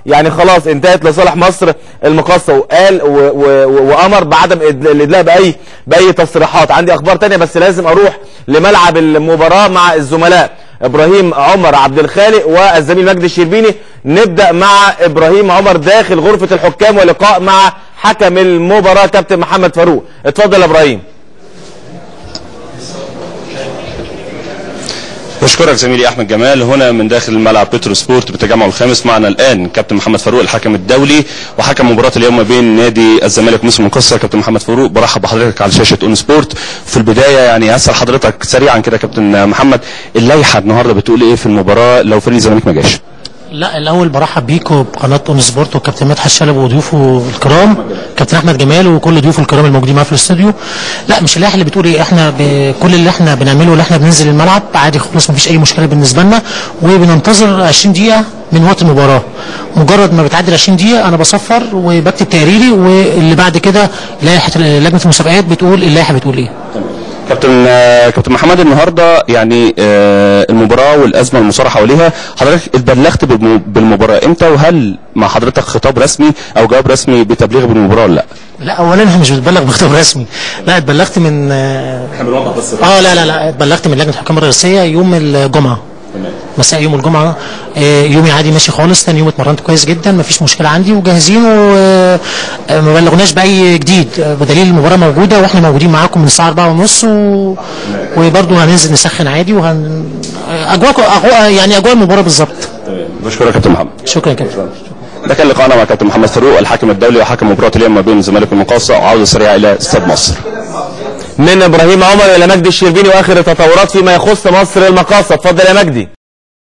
يعني خلاص انتهت لصالح مصر المقاصة، وقال وامر بعدم الادلاء باي تصريحات. عندي اخبار تانية بس لازم اروح لملعب المباراة مع الزملاء ابراهيم عمر عبد الخالق والزميل مجدي الشربيني. نبدأ مع ابراهيم عمر داخل غرفة الحكام ولقاء مع حكم المباراة كابتن محمد فاروق. اتفضل يا ابراهيم. بشكرك زميلي احمد جمال. هنا من داخل الملعب بترو سبورت بالتجمع الخامس معنا الان كابتن محمد فاروق الحكم الدولي وحكم مباراه اليوم ما بين نادي الزمالك ومصر المقاصة. كابتن محمد فاروق برحب بحضرتك على شاشه اون سبورت. في البدايه يعني هسال حضرتك سريعا كده كابتن محمد، اللائحه النهارده بتقول ايه في المباراه لو فريق الزمالك ما جاش؟ لا الاول برحب بيكم بقناه اون سبورت والكابتن مدحت شلبي وضيوفه الكرام كابتن احمد جمال وكل ضيوفه الكرام الموجودين معايا في الاستوديو. لا مش اللائحه اللي بتقول ايه، احنا كل اللي احنا بنعمله اللي احنا بننزل الملعب عادي خالص مفيش اي مشكله بالنسبه لنا، وبننتظر 20 دقيقه من وقت المباراه. مجرد ما بتعدي 20 دقيقه انا بصفر وبكتب تقريري، واللي بعد كده لائحه لجنه المسابقات بتقول اللائحه بتقول ايه. كابتن محمد، النهارده يعني المباراه والازمه المصارحه حواليها، حضرتك اتبلغت بالمباراه امتى؟ وهل مع حضرتك خطاب رسمي او جواب رسمي بتبليغ بالمباراه ولا لا؟ لا اولا احنا مش بنتبلغ بخطاب رسمي، لا اتبلغت من احنا بنوضح بس لا اتبلغت من لجنه الحكام الرئيسيه يوم الجمعه مساء يوم الجمعه. يومي عادي ماشي خالص، ثاني يوم اتمرنت كويس جدا مفيش مشكله عندي وجاهزين وما بلغناش باي جديد، بدليل المباراه موجوده واحنا موجودين معاكم من الساعه 4:30 وبرده هننزل نسخن عادي اجواء المباراه بالظبط. بشكرك يا كابتن محمد. شكرا يا كابتن. ده كان لقاءنا مع كابتن محمد فاروق الحكم الدولي وحكم مباراه اليوم ما بين الزمالك والمقاصة، وعوده سريعه الى استاد مصر. من ابراهيم عمر الى مجدي الشربيني واخر التطورات فيما يخص مصر المقاصة. اتفضل يا مجدي.